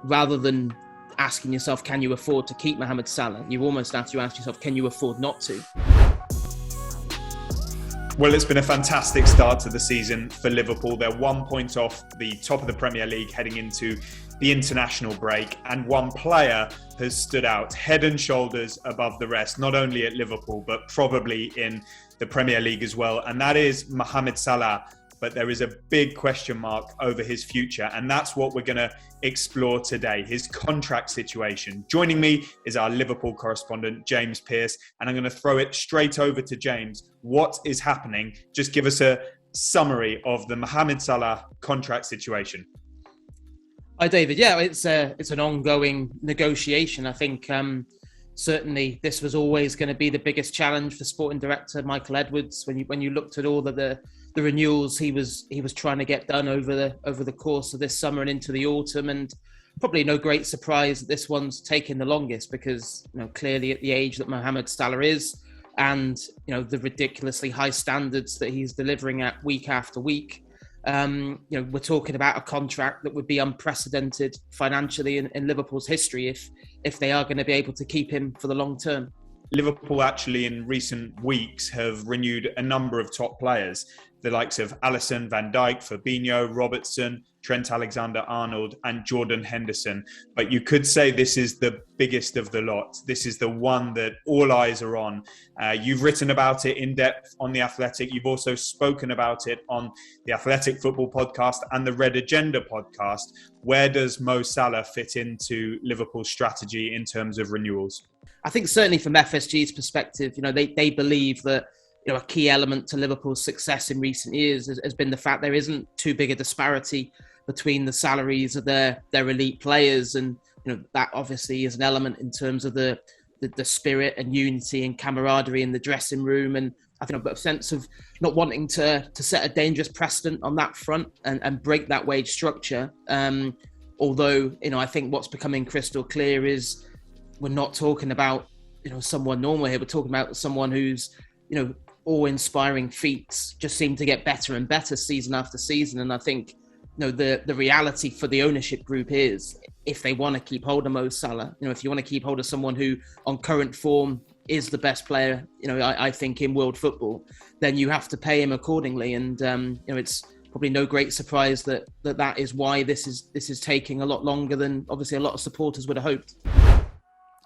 rather than asking yourself, can you afford to keep Mohamed Salah? You almost have to ask yourself, can you afford not to? Well, it's been a fantastic start to the season for Liverpool. They're 1 point off the top of the Premier League heading into the international break, and one player has stood out head and shoulders above the rest, not only at Liverpool, but probably in the Premier League as well. And that is Mohamed Salah. But there is a big question mark over his future. And that's what we're going to explore today, his contract situation. Joining me is our Liverpool correspondent, James Pearce. And I'm going to throw it straight over to James. What is happening? Just give us a summary of the Mohamed Salah contract situation. Hi, David. Yeah, it's an ongoing negotiation. I think certainly this was always going to be the biggest challenge for sporting director Michael Edwards. When you looked at all of the renewals he was trying to get done over the course of this summer and into the autumn, and probably no great surprise that this one's taken the longest because clearly at the age that Mohamed Salah is, and the ridiculously high standards that he's delivering at week after week. We're talking about a contract that would be unprecedented financially in Liverpool's history if they are going to be able to keep him for the long term. Liverpool actually in recent weeks have renewed a number of top players, the likes of Alisson, Van Dijk, Fabinho, Robertson, Trent Alexander-Arnold and Jordan Henderson. But you could say this is the biggest of the lot. This is the one that all eyes are on. You've written about it in depth on The Athletic. You've also spoken about it on the Athletic Football Podcast and the Red Agenda Podcast. Where does Mo Salah fit into Liverpool's strategy in terms of renewals? I think certainly from FSG's perspective, they believe that a key element to Liverpool's success in recent years has been the fact there isn't too big a disparity between the salaries of their elite players, and that obviously is an element in terms of the spirit and unity and camaraderie in the dressing room. And I think I've got a sense of not wanting to set a dangerous precedent on that front and break that wage structure. Although I think what's becoming crystal clear is we're not talking about someone normal here. We're talking about someone who's awe-inspiring feats just seem to get better and better season after season. And I think the reality for the ownership group is, if they want to keep hold of Mo Salah, if you want to keep hold of someone who on current form is the best player, I think in world football, then you have to pay him accordingly. And it's probably no great surprise that is why this is taking a lot longer than obviously a lot of supporters would have hoped.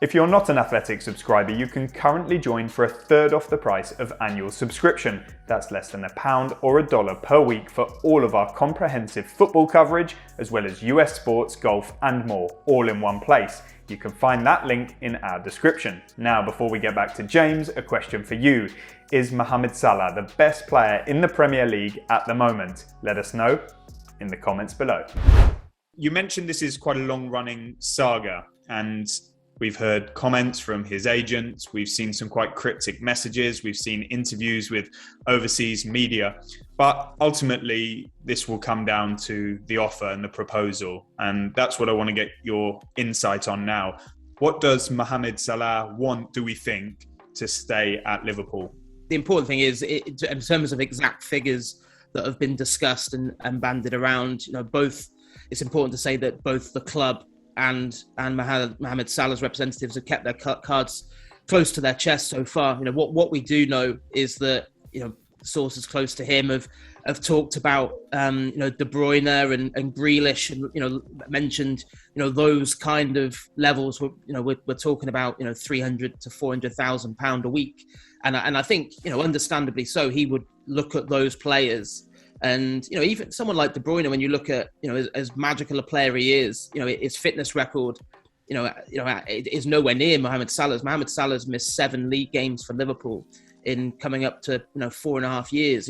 If you're not an Athletic subscriber, you can currently join for a third off the price of annual subscription. That's less than £1 or $1 per week for all of our comprehensive football coverage, as well as US sports, golf and more, all in one place. You can find that link in our description. Now, before we get back to James, a question for you. Is Mohamed Salah the best player in the Premier League at the moment? Let us know in the comments below. You mentioned this is quite a long-running saga, and we've heard comments from his agents. We've seen some quite cryptic messages. We've seen interviews with overseas media. But ultimately, this will come down to the offer and the proposal. And that's what I want to get your insight on now. What does Mohamed Salah want, do we think, to stay at Liverpool? The important thing is, in terms of exact figures that have been discussed and bandied around, it's important to say that both the club and Mohamed Salah's representatives have kept their cards close to their chest so far. What we do know is that sources close to him have talked about De Bruyne and Grealish, and mentioned those kind of levels. We're talking about £300,000 to £400,000 a week, and I think understandably so, he would look at those players. And, even someone like De Bruyne, when you look at, as magical a player he is, his fitness record, it is nowhere near Mohamed Salah's. Mohamed Salah's missed 7 league games for Liverpool in coming up to, 4.5 years.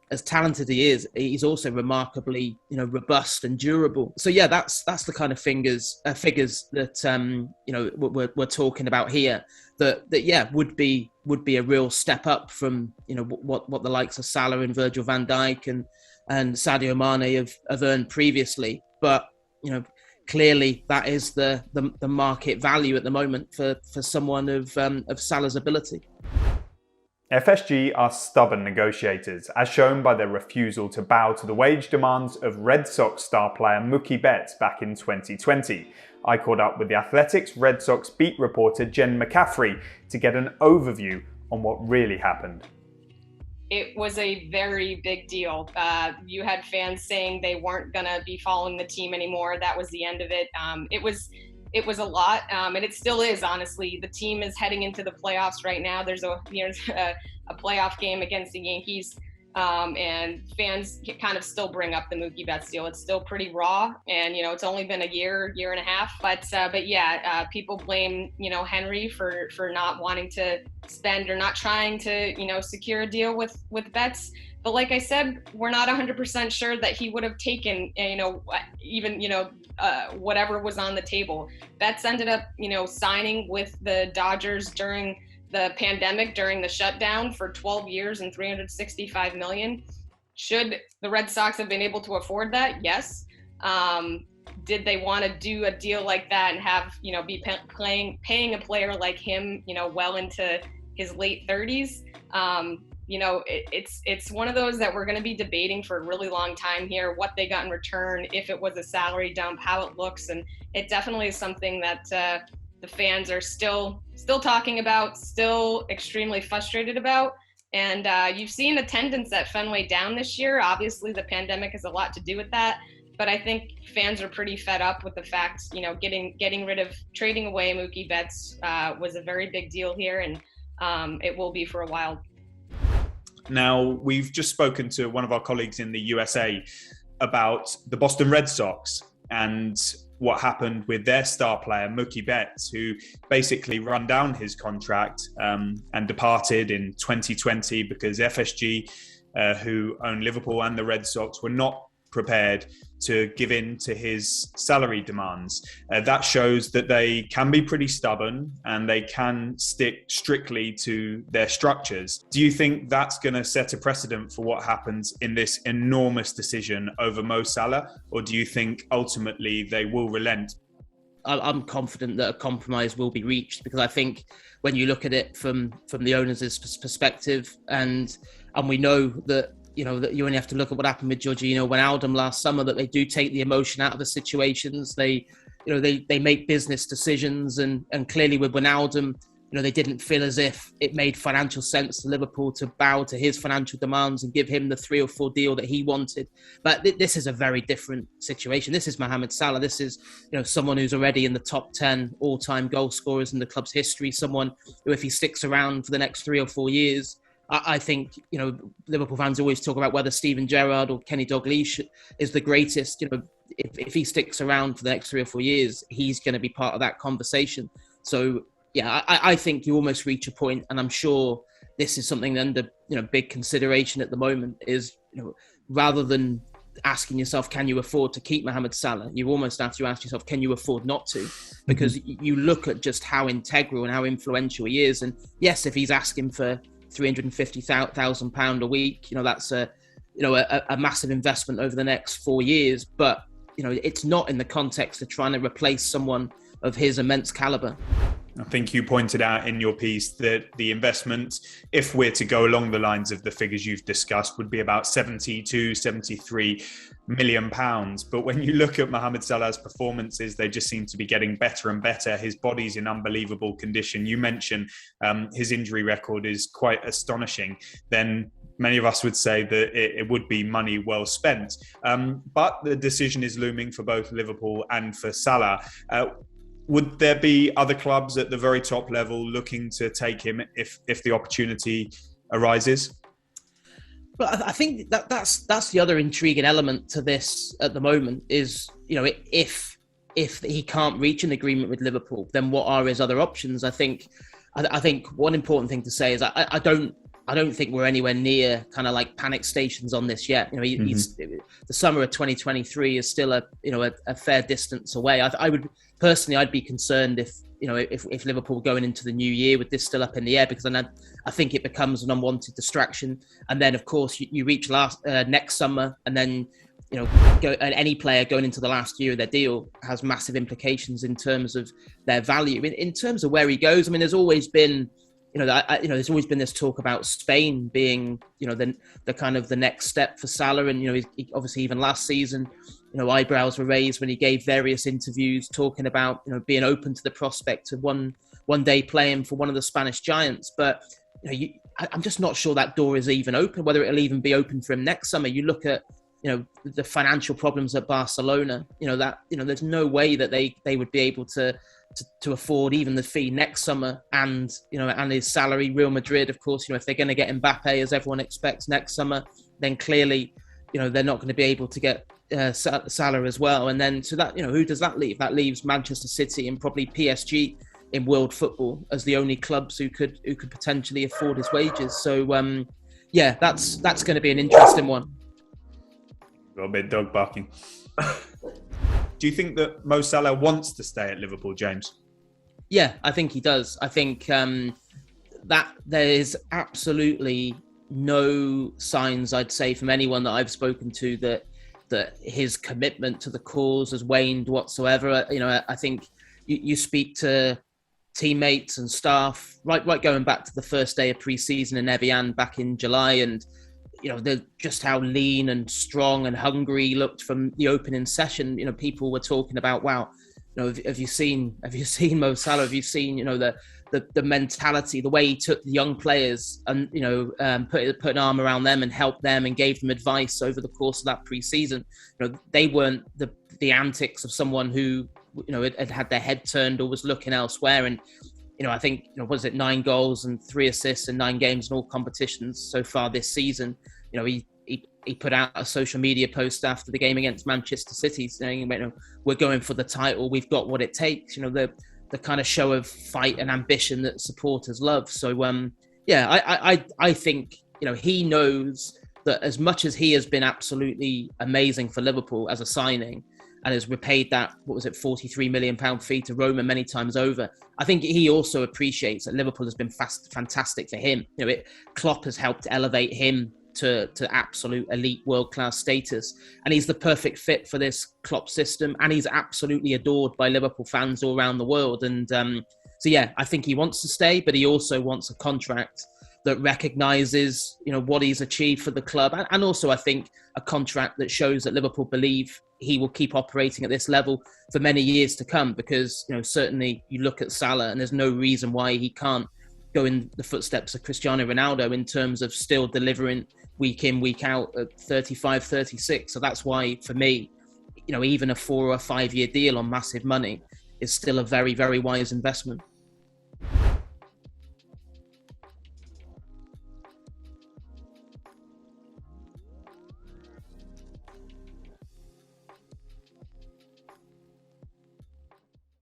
As talented he is, he's also remarkably, robust and durable. So yeah, that's the kind of figures that we're talking about here. That would be a real step up from what the likes of Salah and Virgil van Dijk and Sadio Mane have earned previously. But clearly that is the market value at the moment for someone of Salah's ability. FSG are stubborn negotiators, as shown by their refusal to bow to the wage demands of Red Sox star player Mookie Betts back in 2020. I caught up with the Athletics Red Sox beat reporter Jen McCaffrey to get an overview on what really happened. It was a very big deal. You had fans saying they weren't going to be following the team anymore. That was the end of it. It was a lot, and it still is, honestly. The team is heading into the playoffs right now. There's a playoff game against the Yankees, and fans kind of still bring up the Mookie Betts deal. It's still pretty raw, and it's only been a year and a half. But yeah, people blame Henry for not wanting to spend or not trying to secure a deal with Betts. But like I said, we're not 100% sure that he would have taken whatever was on the table. Betts ended up signing with the Dodgers during the pandemic, during the shutdown, for 12 years and $365 million. Should the Red Sox have been able to afford that? Yes. Did they want to do a deal like that and have be paying a player like him well into his late 30s? It's one of those that we're going to be debating for a really long time here, what they got in return, if it was a salary dump, how it looks. And it definitely is something that the fans are still talking about, still extremely frustrated about. And you've seen attendance at Fenway down this year. Obviously, the pandemic has a lot to do with that. But I think fans are pretty fed up with the fact, getting rid of, trading away Mookie Betts was a very big deal here. And it will be for a while. Now, we've just spoken to one of our colleagues in the USA about the Boston Red Sox and what happened with their star player, Mookie Betts, who basically run down his contract and departed in 2020 because FSG, who own Liverpool and the Red Sox, were not prepared to give in to his salary demands. That shows that they can be pretty stubborn and they can stick strictly to their structures. Do you think that's going to set a precedent for what happens in this enormous decision over Mo Salah, or do you think ultimately they will relent? I'm confident that a compromise will be reached, because I think when you look at it from the owners' perspective, and we know that that you only have to look at what happened with Jorginho Wijnaldum last summer, that they do take the emotion out of the situations. They make business decisions, and clearly with Wijnaldum, they didn't feel as if it made financial sense to Liverpool to bow to his financial demands and give him the 3 or 4 deal that he wanted. But this is a very different situation. This is Mohamed Salah. This is someone who's already in the top 10 all-time goal scorers in the club's history. Someone who, if he sticks around for the next 3 or 4 years, I think, Liverpool fans always talk about whether Steven Gerrard or Kenny Dalglish is the greatest. If he sticks around for the next 3 or 4 years, he's going to be part of that conversation. So, yeah, I think you almost reach a point, and I'm sure this is something under, big consideration at the moment is, rather than asking yourself, can you afford to keep Mohamed Salah? You almost have to ask yourself, can you afford not to? Because you look at just how integral and how influential he is. And yes, if he's asking for £350,000 a week, that's a massive investment over the next 4 years. But it's not in the context of trying to replace someone of his immense caliber. I think you pointed out in your piece that the investment, if we're to go along the lines of the figures you've discussed, would be about £72, £73 million. But when you look at Mohamed Salah's performances, they just seem to be getting better and better. His body's in unbelievable condition. You mentioned his injury record is quite astonishing. Then many of us would say that it would be money well spent. But the decision is looming for both Liverpool and for Salah. Would there be other clubs at the very top level looking to take him if the opportunity arises? But I think that's the other intriguing element to this at the moment is, if he can't reach an agreement with Liverpool, then what are his other options? I think one important thing to say is I don't think we're anywhere near kind of like panic stations on this yet. The summer of 2023 is still a fair distance away. I would personally, I'd be concerned if Liverpool going into the new year with this still up in the air, because then I think it becomes an unwanted distraction. And then of course you reach next summer, and then any player going into the last year of their deal has massive implications in terms of their value. In terms of where he goes, I mean, there's always been there's always been this talk about Spain being, the kind of the next step for Salah. And, he obviously even last season, eyebrows were raised when he gave various interviews talking about, being open to the prospect of one day playing for one of the Spanish giants. But, I'm just not sure that door is even open, whether it'll even be open for him next summer. You look at, the financial problems at Barcelona, there's no way that they would be able to afford even the fee next summer and his salary. Real Madrid, of course, if they're going to get Mbappe, as everyone expects, next summer, then clearly, they're not going to be able to get Salah as well. And then, so that, who does that leave? That leaves Manchester City and probably PSG in world football as the only clubs who could potentially afford his wages. So, that's going to be an interesting one. A little bit dog barking. Do you think that Mo Salah wants to stay at Liverpool, James? Yeah, I think he does. I think that there is absolutely no signs, I'd say, from anyone that I've spoken to that his commitment to the cause has waned whatsoever. I think you speak to teammates and staff, right going back to the first day of pre-season in Evian back in July, and just how lean and strong and hungry he looked from the opening session. People were talking about, wow, have you seen Mo Salah? Have you seen, the mentality, the way he took the young players and, put an arm around them and helped them and gave them advice over the course of that pre-season. They weren't the antics of someone who, had their head turned or was looking elsewhere. And, I think, was it 9 goals and 3 assists in 9 games in all competitions so far this season? He put out a social media post after the game against Manchester City saying, we're going for the title. We've got what it takes. The kind of show of fight and ambition that supporters love. So, I think, he knows that as much as he has been absolutely amazing for Liverpool as a signing, and has repaid that, £43 million fee to Roma many times over, I think he also appreciates that Liverpool has been fantastic for him. Klopp has helped elevate him to absolute elite world-class status. And he's the perfect fit for this Klopp system. And he's absolutely adored by Liverpool fans all around the world. And I think he wants to stay, but he also wants a contract that recognises, what he's achieved for the club. And also, I think, a contract that shows that Liverpool believe he will keep operating at this level for many years to come. Because, certainly you look at Salah and there's no reason why he can't go in the footsteps of Cristiano Ronaldo in terms of still delivering week in, week out at 35, 36. So that's why, for me, even a 4 or 5 year deal on massive money is still a very, very wise investment.